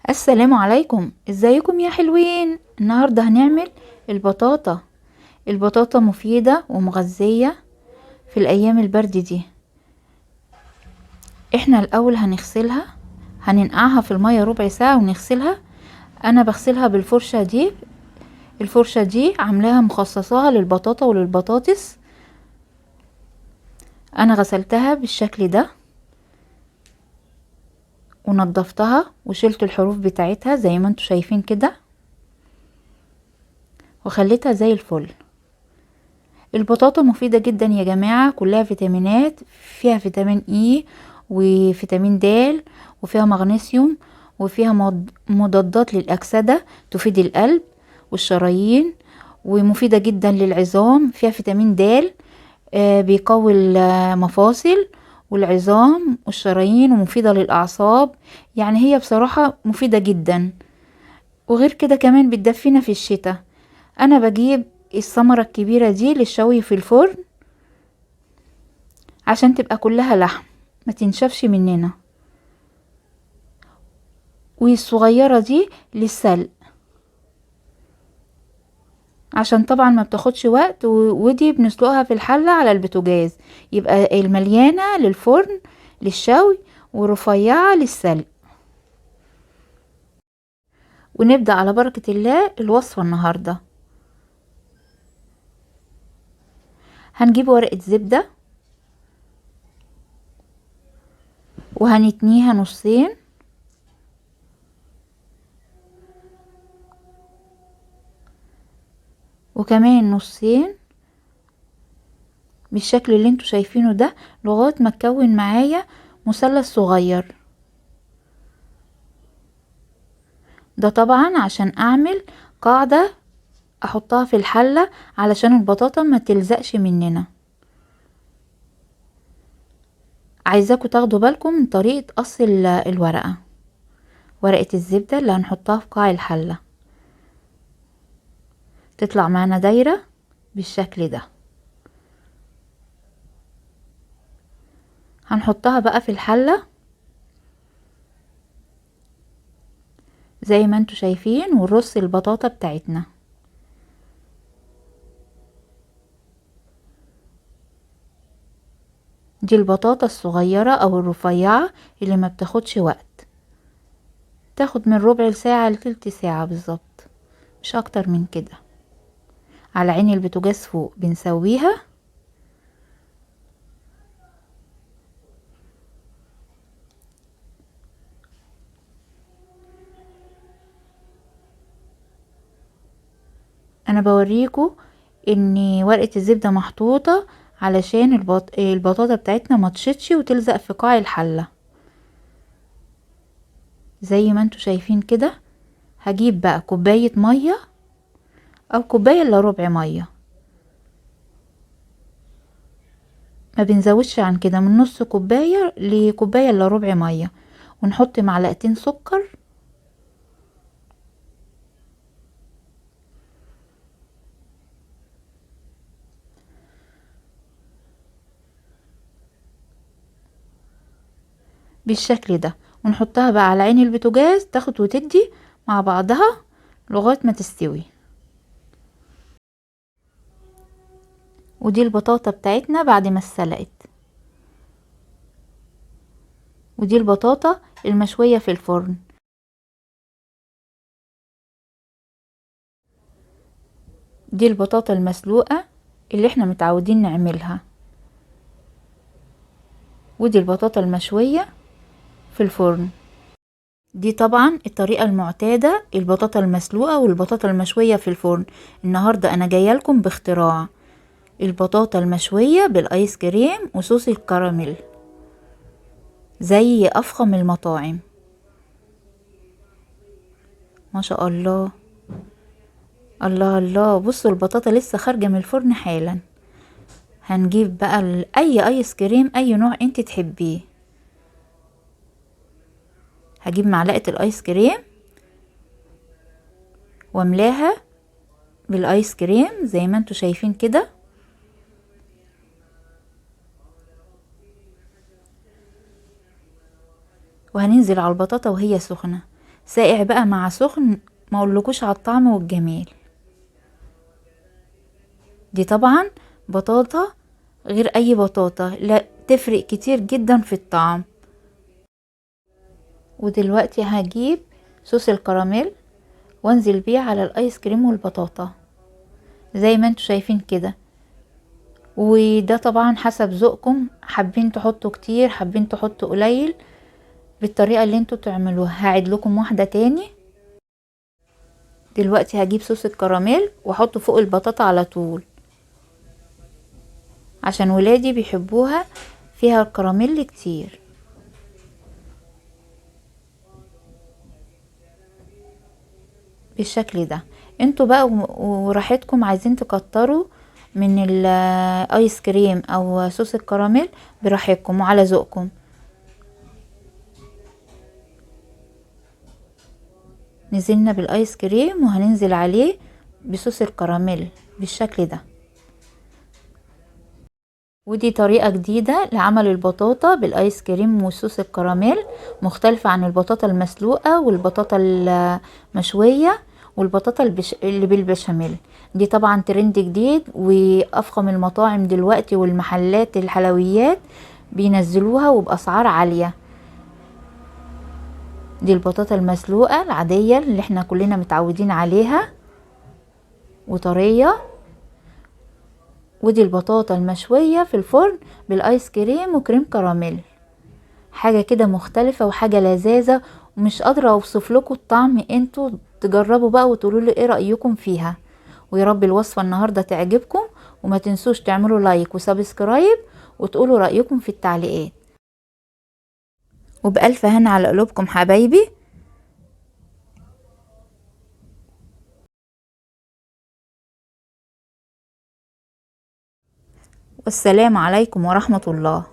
السلام عليكم، ازيكم يا حلوين؟ النهاردة هنعمل البطاطا. البطاطا مفيدة ومغذية في الايام البرد دي. احنا الاول هنغسلها، هننقعها في المية ربع ساعة ونغسلها. انا بغسلها بالفرشة دي. الفرشة دي عاملاها مخصصاها للبطاطا وللبطاطس. انا غسلتها بالشكل ده ونضفتها وشلت الحروف بتاعتها زي ما انتوا شايفين كده، وخليتها زي الفل. البطاطا مفيدة جدا يا جماعة، كلها فيتامينات، فيها فيتامين اي وفيتامين د، وفيها مغنيسيوم، وفيها مضادات للأكسدة تفيد القلب والشرايين، ومفيدة جدا للعظام. فيها فيتامين د بيقوي المفاصل والعظام والشرايين، ومفيدة للأعصاب. يعني هي بصراحة مفيدة جدا. وغير كده كمان بتدفينا في الشتاء. انا بجيب الثمرة الكبيرة دي للشوي في الفرن عشان تبقى كلها لحم ما تنشفش مننا، والصغيرة دي للسلق عشان طبعا ما بتاخدش وقت، ودي بنسلقها في الحلة على البوتاجاز. يبقى المليانة للفرن للشوي ورفيعة للسلق. ونبدأ على بركة الله الوصفة النهاردة. هنجيب ورقة زبدة وهنتنيها نصين، وكمان نصين بالشكل اللي انتوا شايفينه ده، لغاية ما تكون معايا مثلث صغير. ده طبعا عشان اعمل قاعدة احطها في الحلة علشان البطاطا ما تلزقش مننا. عايزاكم تاخدوا بالكم من طريقة قص الورقة، ورقة الزبدة اللي هنحطها في قاع الحلة تطلع معانا دايرة بالشكل ده. هنحطها بقى في الحلة زي ما انتوا شايفين، ونرص البطاطا بتاعتنا. دي البطاطا الصغيرة او الرفيعة اللي ما بتاخدش وقت، تاخد من ربع ساعة لتلت ساعة بالظبط، مش اكتر من كده. على عين البوتاجاز فوق بنسويها. انا بوريكم ان ورقة الزبدة محطوطة علشان البطاطا بتاعتنا ما تشطش وتلزق في قاع الحلة زي ما انتوا شايفين كده. هجيب بقى كوباية مية او كوباية الا ربع مية، ما بنزودش عن كده، من نص كوباية لكوباية الا ربع مية، ونحط معلقتين سكر بالشكل ده، ونحطها بقى على عين البوتاجاز تاخد وتدي مع بعضها لغاية ما تستوي. ودي البطاطا بتاعتنا بعد ما اتسلقت، ودي البطاطا المشوية في الفرن. دي البطاطا المسلوقة اللي احنا متعودين نعملها، ودي البطاطا المشوية في الفرن. دي طبعا الطريقة المعتادة، البطاطا المسلوقة والبطاطا المشوية في الفرن. النهاردة انا جاية لكم باختراع البطاطا المشوية بالايس كريم وصوص الكراميل زي افخم المطاعم. ما شاء الله، الله الله. بصوا البطاطا لسه خارجة من الفرن حالا. هنجيب بقى اي ايس كريم، اي نوع انت تحبيه. هجيب معلقة الايس كريم واملاها بالايس كريم زي ما انتوا شايفين كده، وهننزل على البطاطا وهي سخنة ساقع بقى مع سخن، ما اقولكوش على الطعم والجمال. دي طبعا بطاطا غير اي بطاطا، لا تفرق كتير جدا في الطعم. ودلوقتي هجيب صوص الكراميل وانزل بيه على الايس كريم والبطاطا زي ما انتوا شايفين كده. وده طبعا حسب ذوقكم، حابين تحطوا كتير حابين تحطوا قليل، بالطريقة اللي انتوا تعملوها. هعيد لكم واحدة تاني. دلوقتي هجيب صوص الكراميل واحطه فوق البطاطا على طول، عشان ولادي بيحبوها فيها الكراميل كتير. بالشكل ده. انتوا بقى وراحتكم، عايزين تكتروا من الايس كريم او صوص الكراميل براحتكم وعلى ذوقكم. نزلنا بالايس كريم وهننزل عليه بصوص الكراميل بالشكل ده. ودي طريقة جديدة لعمل البطاطا بالايس كريم وصوص الكراميل، مختلفة عن البطاطا المسلوقة والبطاطا المشوية والبطاطا اللي بالبشاميل. دي طبعا ترند جديد، وافخم المطاعم دلوقتي والمحلات الحلويات بينزلوها وباسعار عالية. دي البطاطا المسلوقة العادية اللي احنا كلنا متعودين عليها وطرية. ودي البطاطا المشوية في الفرن بالايس كريم وكريم كراميل، حاجة كده مختلفة وحاجة لذاذة، ومش قادرة اوصف لكم الطعم. انتوا تجربوا بقى وتقولوا لي ايه رأيكم فيها. ويا رب الوصفة النهاردة تعجبكم، وما تنسوش تعملوا لايك وسبسكرايب وتقولوا رأيكم في التعليقات. وبألف هنا على قلوبكم حبايبي. والسلام عليكم ورحمة الله.